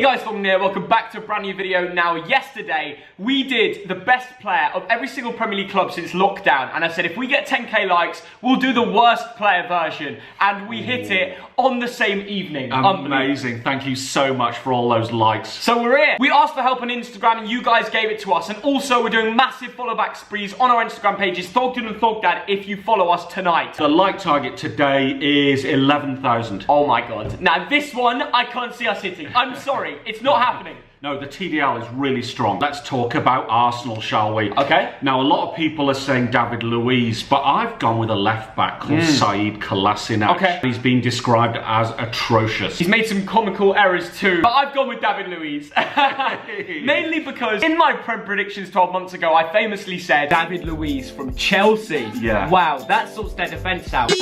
guys, Thogden here, welcome back to a brand new video. Now, yesterday, we did the best player of every single Premier League club since lockdown, and I said if we get 10k likes, we'll do the worst player version, and we hit it on the same evening. Amazing, thank you so much for all those likes. So we're here. We asked for help on Instagram, and you guys gave it to us, and also we're doing massive follow back sprees on our Instagram pages, Thogden and Thogdad, if you follow us tonight. The like target today is 11,000. Oh my god. Now, this one, I can't see us hitting. I'm sorry, it's not happening. No, the TDL is really strong. Let's talk about Arsenal, shall we? Okay. Now, a lot of people are saying David Luiz, but I've gone with a left back called Said Kolasinac. Okay. He's been described as atrocious. He's made some comical errors too, but I've gone with David Luiz. Mainly because in my predictions 12 months ago, I famously said David Luiz from Chelsea. Yeah. Wow, that sorts their defence out.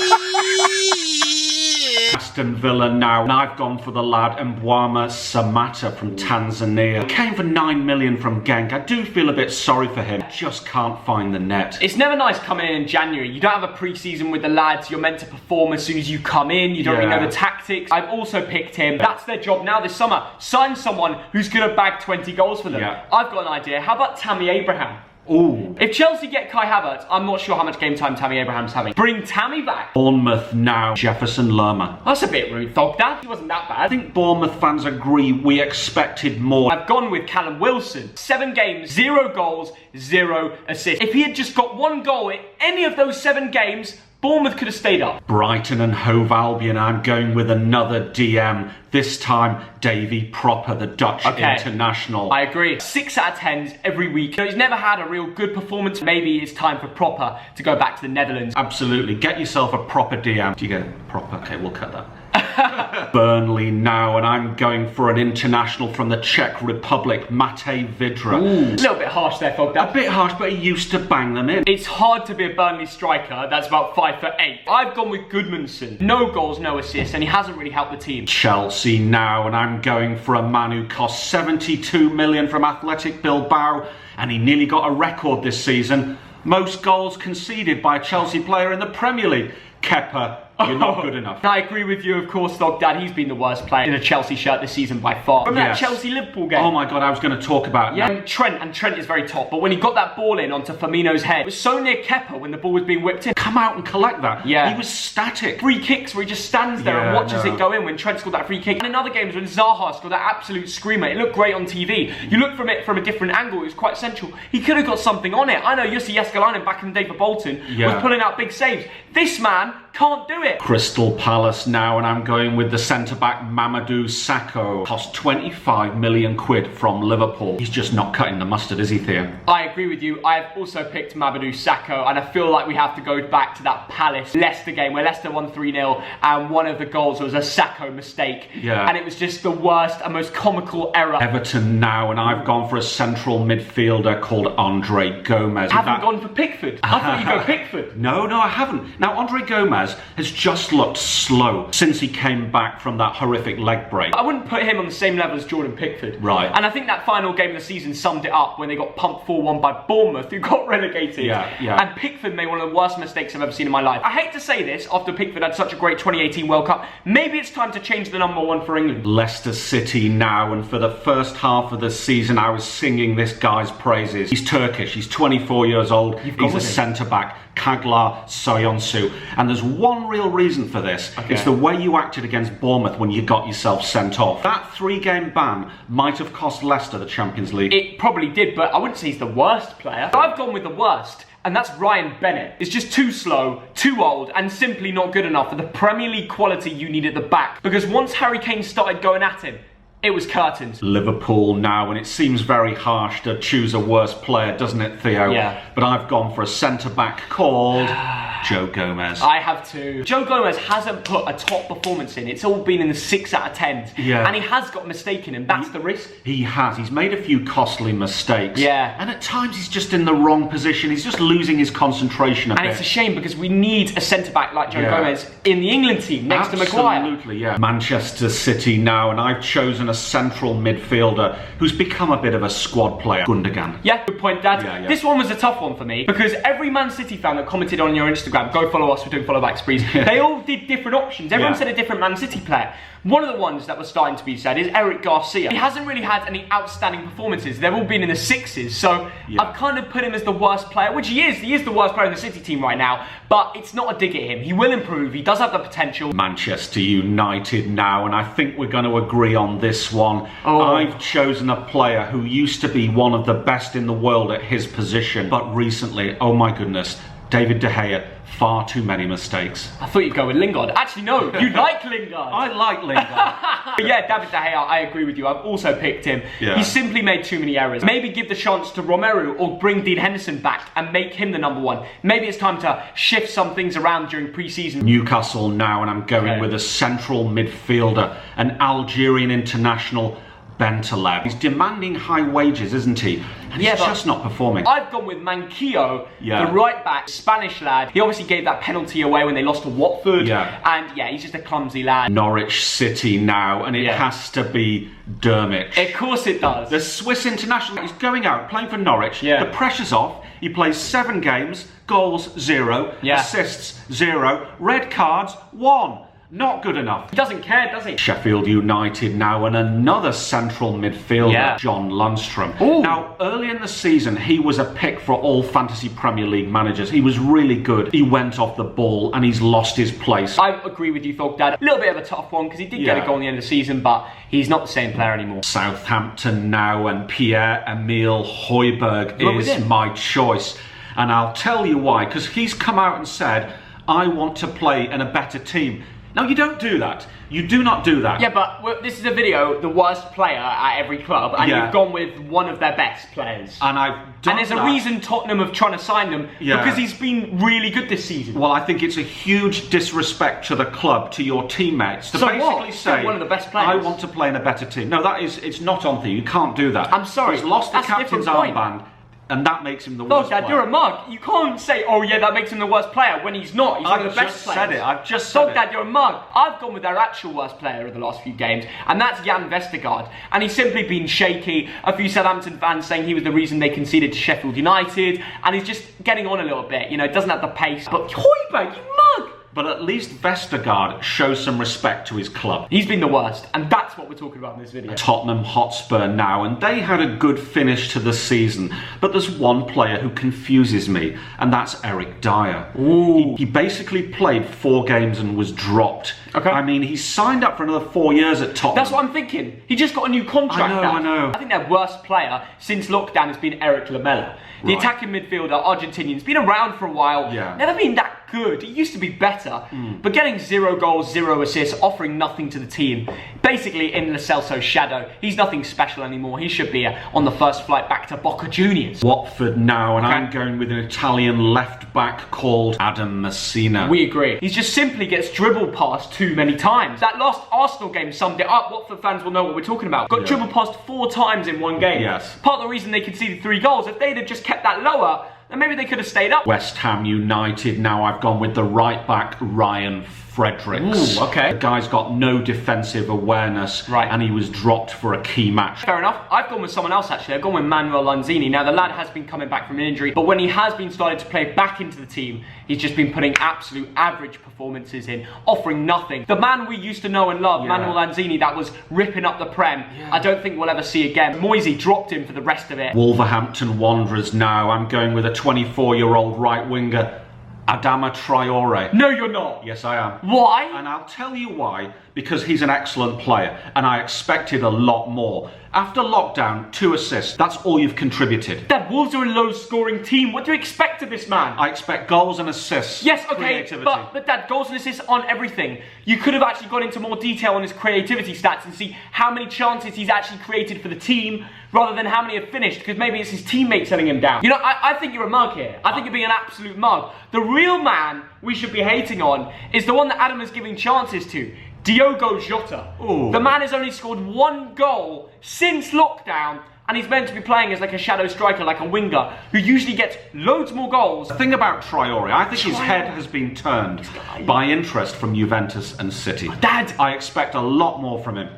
Aston Villa now, and I've gone for the lad Mbwama Samata from Tanzania. Came for 9 million from Genk. I do feel a bit sorry for him. Just can't find the net. It's never nice coming in January. You don't have a pre-season with the lads. You're meant to perform as soon as you come in. You don't really know the tactics. I've also picked him. That's their job now this summer. Sign someone who's going to bag 20 goals for them. Yeah. I've got an idea. How about Tammy Abraham? Ooh. If Chelsea get Kai Havertz, I'm not sure how much game time Tammy Abraham's having. Bring Tammy back. Bournemouth now, Jefferson Lerma. That's a bit rude, Thogdad. He wasn't that bad. I think Bournemouth fans agree we expected more. I've gone with Callum Wilson. 7 games, 0 goals, 0 assists. If he had just got 1 goal in any of those 7 games, Bournemouth could have stayed up. Brighton and Hove Albion, I'm going with another DM. This time, Davy Proper, the Dutch international. I agree. 6 out of 10s every week. He's never had a real good performance. Maybe it's time for Proper to go back to the Netherlands. Absolutely. Get yourself a proper DM. Do you get it? Proper? Okay, we'll cut that. Burnley now, and I'm going for an international from the Czech Republic, Matej Vidra. Ooh, a little bit harsh there, Thogdad. A bit harsh, but he used to bang them in. It's hard to be a Burnley striker that's about 5'8". I've gone with Goodmanson. No goals, no assists, and he hasn't really helped the team. Chelsea now, and I'm going for a man who cost 72 million from Athletic Bilbao, and he nearly got a record this season. Most goals conceded by a Chelsea player in the Premier League. Kepa. You're not good enough. I agree with you, of course, Thogdad. He's been the worst player in a Chelsea shirt this season by far. From that Chelsea-Liverpool game. Oh my god, I was going to talk about that. And Trent is very top, but when he got that ball in onto Firmino's head, it was so near Kepa when the ball was being whipped in. Come out and collect that. Yeah. He was static. Free kicks where he just stands there and watches it go in when Trent scored that free kick. And in other games when Zaha scored that absolute screamer, it looked great on TV. You look from it from a different angle, it was quite central. He could have got something on it. I know Jussi Jääskeläinen back in the day for Bolton was pulling out big saves. This man can't do it. Crystal Palace now, and I'm going with the centre-back Mamadou Sakho. Cost 25 million quid from Liverpool. He's just not cutting the mustard, is he, Theo? I agree with you. I have also picked Mamadou Sakho, and I feel like we have to go back to that Palace-Leicester game where Leicester won 3-0, and one of the goals was a Sakho mistake. Yeah. And it was just the worst and most comical error. Everton now, and I've gone for a central midfielder called Andre Gomez. Haven't gone for Pickford. I thought you'd go Pickford. No, I haven't. Now, Andre Gomez has just looked slow since he came back from that horrific leg break. I wouldn't put him on the same level as Jordan Pickford. Right. And I think that final game of the season summed it up when they got pumped 4-1 by Bournemouth, who got relegated. Yeah. And Pickford made one of the worst mistakes I've ever seen in my life. I hate to say this, after Pickford had such a great 2018 World Cup, maybe it's time to change the number 1 for England. Leicester City now, and for the first half of the season, I was singing this guy's praises. He's Turkish, he's 24 years old, he's a centre-back. Kaglar Soyuncu. And there's one real reason for this. It's the way you acted against Bournemouth when you got yourself sent off. That 3-game ban might have cost Leicester the Champions League. It probably did, but I wouldn't say he's the worst player. I've gone with the worst, and that's Ryan Bennett. It's just too slow, too old, and simply not good enough for the Premier League quality you need at the back. Because once Harry Kane started going at him, it was curtains. Liverpool now, and it seems very harsh to choose a worse player, doesn't it, Theo? Yeah. But I've gone for a centre-back called Joe Gomez. I have too. Joe Gomez hasn't put a top performance in. It's all been in the 6 out of 10s. Yeah. And he has got mistaken, and that's the risk. He has. He's made a few costly mistakes. Yeah. And at times he's just in the wrong position. He's just losing his concentration a bit. And it's a shame because we need a centre-back like Joe Gomez in the England team next to Maguire. Absolutely, yeah. Manchester City now, and I've chosen a central midfielder who's become a bit of a squad player. Gundogan. Yeah, good point, Dad. This one was a tough one for me because every Man City fan that commented on your Instagram Instagram. Go follow us. We're doing follow back sprees. They all did different options. Everyone said a different Man City player. One of the ones that was starting to be said is Eric Garcia. He hasn't really had any outstanding performances. They've all been in the 6s, so I've kind of put him as the worst player, which he is. He is the worst player in the City team right now, but it's not a dig at him. He will improve. He does have the potential. Manchester United now, and I think we're going to agree on this one. I've chosen a player who used to be one of the best in the world at his position, but recently, oh my goodness, David De Gea, far too many mistakes. I thought you'd go with Lingard. Actually, no, you like Lingard. I like Lingard. But yeah, David De Gea, I agree with you. I've also picked him. He simply made too many errors. Maybe give the chance to Romero or bring Dean Henderson back and make him the #1. Maybe it's time to shift some things around during pre-season. Newcastle now, and I'm going with a central midfielder, an Algerian international, Bentaleb. He's demanding high wages, isn't he? And he's just not performing. I've gone with Manquillo, the right back, Spanish lad. He obviously gave that penalty away when they lost to Watford. And yeah, he's just a clumsy lad. Norwich City now, and it has to be Dermot. Of course it does. The Swiss international is going out, playing for Norwich. The pressure's off. He plays 7 games, goals 0, assists 0, red cards 1. Not good enough. He doesn't care, does he? Sheffield United now, and another central midfielder, John Lundstrom. Now, early in the season, he was a pick for all fantasy Premier League managers. He was really good. He went off the ball, and he's lost his place. I agree with you, Thogdad. A little bit of a tough one, because he did get a goal in the end of the season, but he's not the same player anymore. Southampton now, and Pierre-Emile Højbjerg is my choice. And I'll tell you why, because he's come out and said, I want to play in a better team. Now, you don't do that. You do not do that. Yeah, but this is a video, the worst player at every club, and you've gone with one of their best players. And I've done And there's a reason Tottenham have trying to sign them, because he's been really good this season. Well, I think it's a huge disrespect to the club, to your teammates, to basically say, one of the best players. I want to play in a better team. No, it's not on thing. You can't do that. I'm sorry. He's lost the captain's armband. And that makes him the worst player. You're a mug. You can't say, oh yeah, that makes him the worst player when he's not. He's one of the best players. I've just said it. Dad, you're a mug. I've gone with their actual worst player of the last few games, and that's Jan Vestergaard. And he's simply been shaky. A few Southampton fans saying he was the reason they conceded to Sheffield United, and he's just getting on a little bit. You know, doesn't have the pace. But Højbjerg, you mug! But at least Vestergaard shows some respect to his club. He's been the worst, and that's what we're talking about in this video. Tottenham Hotspur now, and they had a good finish to the season, but there's one player who confuses me, and that's Eric Dyer. He basically played 4 games and was dropped. I mean, he signed up for another 4 years at Tottenham. That's what I'm thinking. He just got a new contract. I know. I think their worst player since lockdown has been Eric Lamela. The attacking midfielder, Argentinian's been around for a while. Never been that good. He used to be better. But getting 0 goals, 0 assists, offering nothing to the team. Basically in Lo Celso's shadow. He's nothing special anymore. He should be on the first flight back to Boca Juniors. Watford now, and I'm going with an Italian left back called Adam Messina. We agree. He just simply gets dribbled past too many times. That last Arsenal game summed it up. Watford fans will know what we're talking about. Got dribbled past 4 times in one game. Part of the reason they conceded 3 goals, if they'd have just kept that lower, then maybe they could have stayed up. West Ham United now, I've gone with the right back Ryan Fredericks. The guy's got no defensive awareness, and he was dropped for a key match. Fair enough. I've gone with someone else actually. I've gone with Manuel Lanzini. Now the lad has been coming back from an injury, but when he has been started to play back into the team, he's just been putting absolute average performances in, offering nothing. The man we used to know and love, Manuel Lanzini, that was ripping up the Prem, I don't think we'll ever see again. Moisey dropped him for the rest of it. Wolverhampton Wanderers now, I'm going with a 24-year-old right winger, Adama Traore. No, you're not. Yes, I am. Why? And I'll tell you why. Because he's an excellent player, and I expected a lot more. After lockdown, 2 assists. That's all you've contributed. Dad, Wolves are a low-scoring team. What do you expect of this man? I expect goals and assists. Yes, okay, but Dad, goals and assists aren't everything. You could have actually gone into more detail on his creativity stats and see how many chances he's actually created for the team, rather than how many have finished, because maybe it's his teammates letting him down. You know, I think you're a mug here. I think you're being an absolute mug. The real man we should be hating on is the one that Adam is giving chances to. Diogo Jota. The man has only scored 1 goal since lockdown, and he's meant to be playing as like a shadow striker, like a winger, who usually gets loads more goals. The thing about Traore, I think his head has been turned by interest from Juventus and City. Dad! I expect a lot more from him.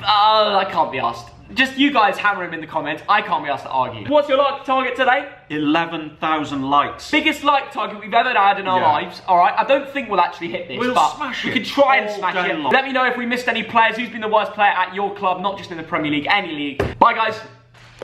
I can't be asked. Just you guys hammer him in the comments. I can't be asked to argue. What's your like target today? 11,000 likes. Biggest like target we've ever had in our lives. Alright, I don't think we'll actually hit this, but smash we it can try and all smash day it. long. Let me know if we missed any players. Who's been the worst player at your club, not just in the Premier League, any league. Bye guys.